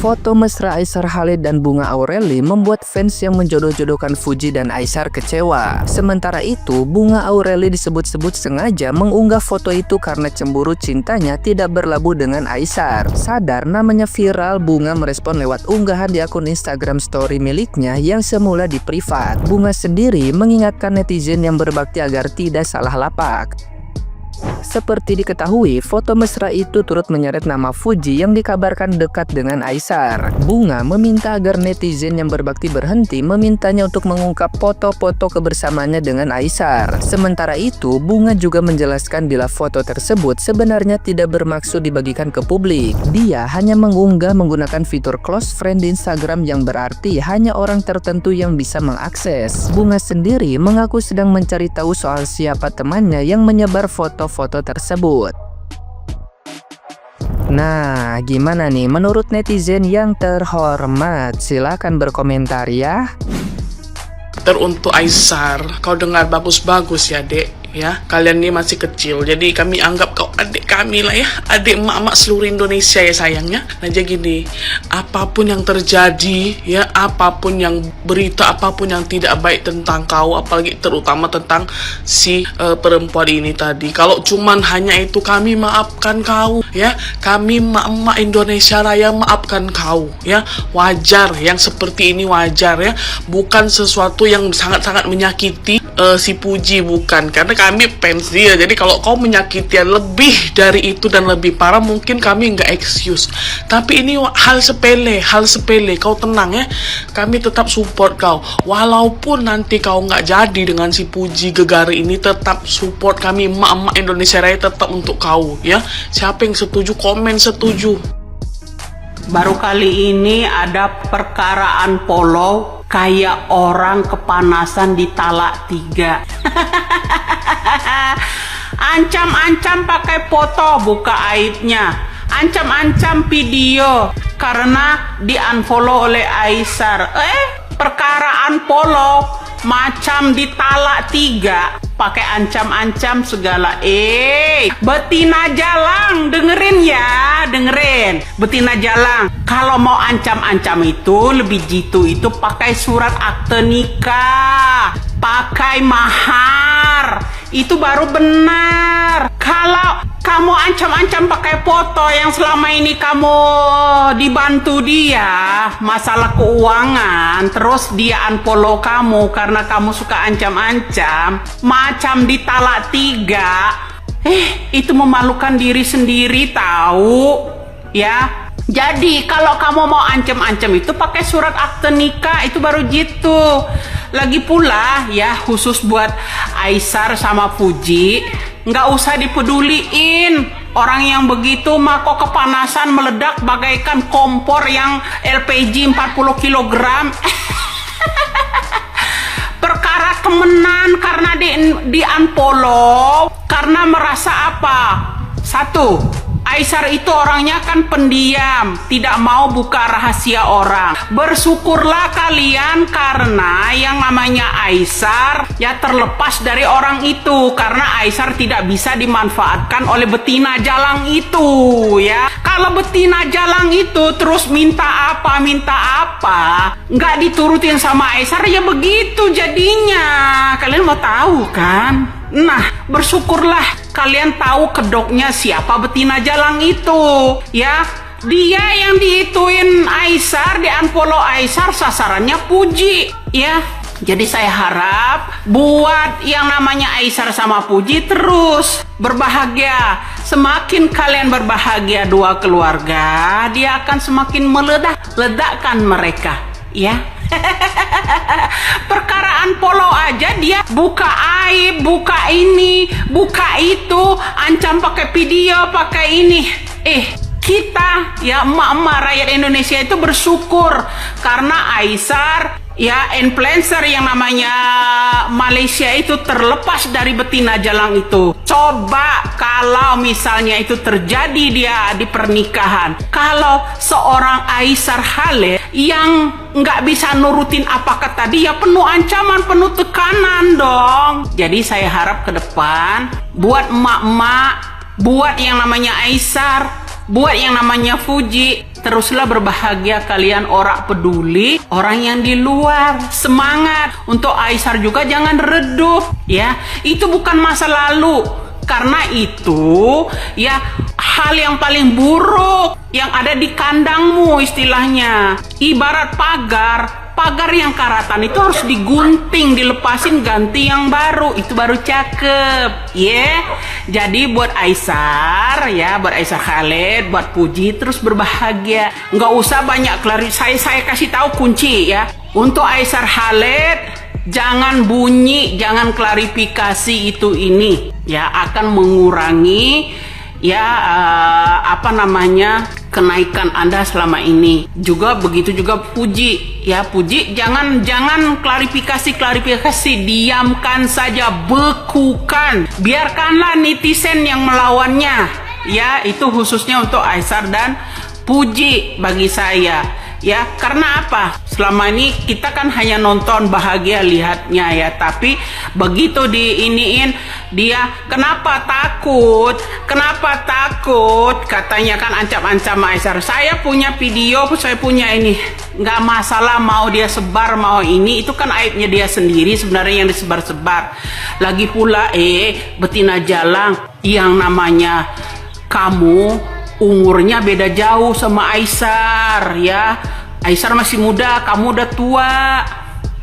Foto mesra Aisar Khalid dan Bunga Aureli membuat fans yang menjodoh-jodohkan Fuji dan Aisar kecewa. Sementara itu, Bunga Aureli disebut-sebut sengaja mengunggah foto itu karena cemburu cintanya tidak berlabuh dengan Aisar. Sadar namanya viral, Bunga merespon lewat unggahan di akun Instagram story miliknya yang semula di privat. Bunga sendiri mengingatkan netizen yang berbakti agar tidak salah lapak. Seperti diketahui, foto mesra itu turut menyeret nama Fuji yang dikabarkan dekat dengan Aisar. Bunga meminta agar netizen yang berbakti berhenti memintanya untuk mengungkap foto-foto kebersamaannya dengan Aisar. Sementara itu, Bunga juga menjelaskan bila foto tersebut sebenarnya tidak bermaksud dibagikan ke publik. Dia hanya mengunggah menggunakan fitur close friend di Instagram yang berarti hanya orang tertentu yang bisa mengakses. Bunga sendiri mengaku sedang mencari tahu soal siapa temannya yang menyebar foto-foto tersebut. Nah, gimana nih menurut netizen yang terhormat? Silahkan berkomentar ya. Untuk Aisar, kau dengar bagus-bagus ya dek, ya kalian ini masih kecil, jadi kami anggap kau adik kami lah ya, adik emak-emak seluruh Indonesia ya sayangnya. Nah jadi gini, apapun yang terjadi ya, apapun yang berita, apapun yang tidak baik tentang kau, apalagi terutama tentang si perempuan ini tadi, kalau cuman hanya itu kami maafkan kau ya, kami emak-emak Indonesia Raya maafkan kau ya, wajar yang seperti ini, wajar ya, bukan sesuatu yang sangat-sangat menyakiti si Fuji, bukan, karena kami fans dia. Jadi kalau kau menyakiti lebih dari itu dan lebih parah, mungkin kami nggak excuse, tapi ini hal sepele, kau tenang ya, kami tetap support kau, walaupun nanti kau nggak jadi dengan si Fuji Gegari ini, tetap support kami emak-emak Indonesia Raya tetap untuk kau ya. Siapa yang setuju komen setuju. Baru kali ini ada perkaraan polo kayak orang kepanasan di talak 3. Ancam-ancam pakai foto buka aibnya, ancam-ancam video karena di unfollow oleh Aisar. Perkaraan polo macam di talak 3 pakai ancam-ancam segala. Betina Jalang, dengerin ya, dengerin. Betina Jalang, kalau mau ancam-ancam itu lebih jitu itu pakai surat akte nikah, pakai mahar, itu baru benar. Kalau kamu ancam-ancam pakai foto yang selama ini kamu dibantu dia masalah keuangan, terus dia unfollow kamu karena kamu suka ancam-ancam macam di talak 3, itu memalukan diri sendiri tahu ya. Jadi kalau kamu mau ancam-ancam itu pakai surat akte nikah, itu baru gitu. Lagi pula ya, khusus buat Aisar sama Fuji, nggak usah dipeduliin. Orang yang begitu mah kok kepanasan meledak bagaikan kompor yang LPG 40 kg. Perkara kemenan karena di unfollow karena merasa apa? Satu, Aisar itu orangnya kan pendiam, tidak mau buka rahasia orang. Bersyukurlah kalian karena yang namanya Aisar ya terlepas dari orang itu, karena Aisar tidak bisa dimanfaatkan oleh betina Jalang itu ya. Kalau betina Jalang itu terus minta apa, nggak diturutin sama Aisar ya begitu jadinya. Kalian mau tahu kan? Nah, bersyukurlah kalian tahu kedoknya siapa betina Jalang itu ya. Dia yang diituin Aisar, di unfollow Aisar, sasarannya Fuji ya. Jadi saya harap buat yang namanya Aisar sama Fuji terus berbahagia. Semakin kalian berbahagia dua keluarga, dia akan semakin meledak-ledakkan mereka ya. Perkaraan polo aja dia buka aib, buka ini, buka itu, ancam pakai video, pakai ini. Kita ya emak-emak rakyat Indonesia itu bersyukur karena Aisar ya influencer yang namanya Malaysia itu terlepas dari betina Jalang itu. Coba kalau misalnya itu terjadi dia di pernikahan, kalau seorang Aisar Khalid yang nggak bisa nurutin apa kata dia, penuh ancaman, penuh tekanan dong. Jadi saya harap ke depan buat emak-emak, buat yang namanya Aisar, buat yang namanya Fuji, Teruslah berbahagia kalian orang peduli, orang yang di luar. Semangat. Untuk Aisar juga jangan redup, ya. Itu bukan masa lalu. Karena itu ya hal yang paling buruk yang ada di kandangmu istilahnya. Ibarat pagar yang karatan itu harus digunting, dilepasin, ganti yang baru. Itu baru cakep, ya. Jadi buat Aisar, ya, buat Aisar Khalid, buat Puji terus berbahagia. Nggak usah banyak saya kasih tahu kunci ya. Untuk Aisar Khalid, jangan bunyi, jangan klarifikasi itu ini, ya, akan mengurangi ya kenaikan Anda selama ini. Juga begitu juga Puji, ya. Puji jangan klarifikasi, diamkan saja, bekukan, biarkanlah netizen yang melawannya, ya. Itu khususnya untuk Aisar dan Puji bagi saya, ya. Karena apa? Selama ini kita kan hanya nonton, bahagia lihatnya, ya. Tapi begitu diiniin dia, kenapa takut? Katanya kan ancam-ancam Aisar. Saya punya video, saya punya ini. Nggak masalah mau dia sebar, mau ini. Itu kan aibnya dia sendiri sebenarnya yang disebar-sebar. Lagi pula betina jalang yang namanya kamu umurnya beda jauh sama Aisar, ya. Aisar masih muda, kamu udah tua.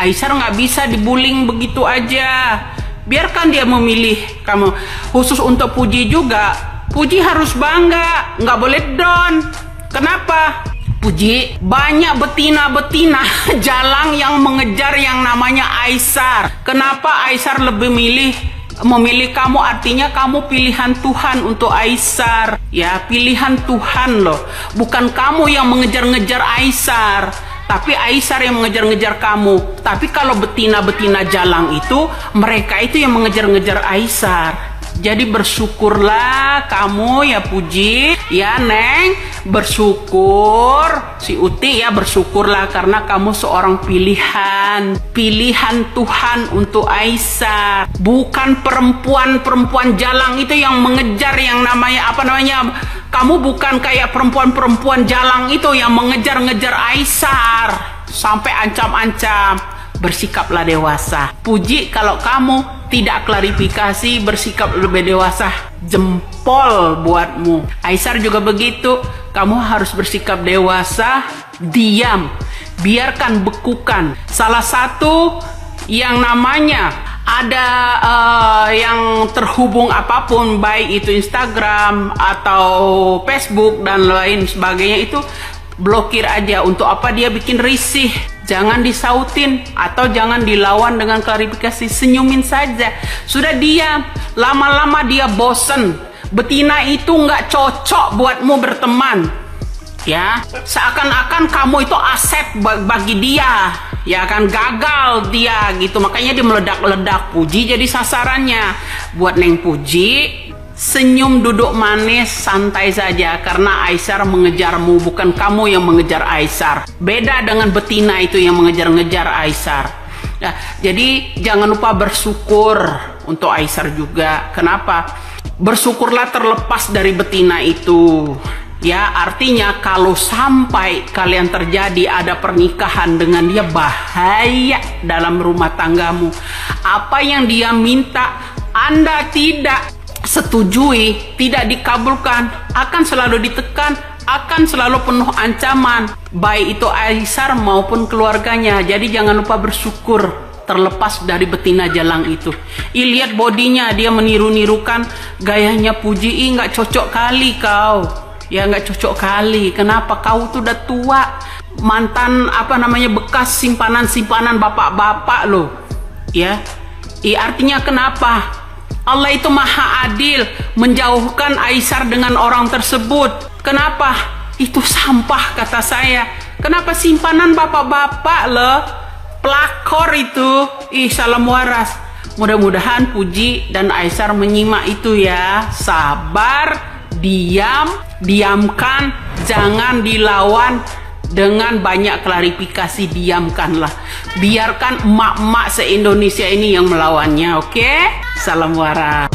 Aisar nggak bisa dibullying begitu aja. Biarkan dia memilih kamu. Khusus untuk Puji juga, Puji harus bangga, nggak boleh down. Kenapa? Puji, banyak betina-betina jalang yang mengejar yang namanya Aisar. Kenapa Aisar lebih memilih kamu? Artinya kamu pilihan Tuhan untuk Aisar, ya, pilihan Tuhan loh. Bukan kamu yang mengejar-ngejar Aisar, tapi Aisar yang mengejar-ngejar kamu. Tapi kalau betina-betina jalang itu, mereka itu yang mengejar-ngejar Aisar. Jadi bersyukurlah kamu, ya Puji, ya Neng, bersyukur. Si Uti, ya, bersyukurlah karena kamu seorang pilihan Tuhan untuk Aisar. Bukan perempuan jalang itu yang mengejar yang namanya kamu bukan kayak perempuan jalang itu yang mengejar-ngejar Aisar sampai ancam-ancam. Bersikaplah dewasa. Puji, kalau kamu tidak klarifikasi, bersikap lebih dewasa, jempol buatmu. Aisar juga begitu. Kamu harus bersikap dewasa, diam, biarkan, bekukan. Salah satu yang namanya ada yang terhubung apapun, baik itu Instagram atau Facebook dan lain sebagainya, itu blokir aja. Untuk apa dia bikin risih? Jangan disautin atau jangan dilawan dengan klarifikasi, senyumin saja. Sudah diam, lama-lama dia bosen. Betina itu nggak cocok buatmu berteman, ya. Seakan-akan kamu itu aset bagi dia, ya kan, gagal dia gitu. Makanya dia meledak-ledak. Puji jadi sasarannya. Buat Neng Puji, senyum, duduk manis, santai saja. Karena Aisar mengejarmu, bukan kamu yang mengejar Aisar. Beda dengan betina itu yang mengejar-ngejar Aisar. Nah, jadi jangan lupa bersyukur untuk Aisar juga. Kenapa? Bersyukurlah terlepas dari betina itu. Ya, artinya kalau sampai kalian terjadi ada pernikahan dengan dia, bahaya dalam rumah tanggamu. Apa yang dia minta Anda tidak setujui, tidak dikabulkan, akan selalu ditekan, akan selalu penuh ancaman, baik itu Aisar maupun keluarganya. Jadi jangan lupa bersyukur terlepas dari betina jalang itu. Lihat bodinya, dia meniru-nirukan gayanya Puji. Nggak cocok kali kau, ya, nggak cocok kali. Kenapa? Kau tuh udah tua, mantan bekas simpanan bapak-bapak loh, ya. Artinya kenapa? Allah itu maha adil, menjauhkan Aisar dengan orang tersebut. Kenapa? Itu sampah, kata saya. Kenapa simpanan bapak-bapak loh? Pelakor itu. Salam waras. Mudah-mudahan Puji dan Aisar menyimak itu, ya. Sabar, diamkan, jangan dilawan dengan banyak klarifikasi. Diamkanlah. Biarkan emak-emak se-Indonesia ini yang melawannya, oke? Salam waras.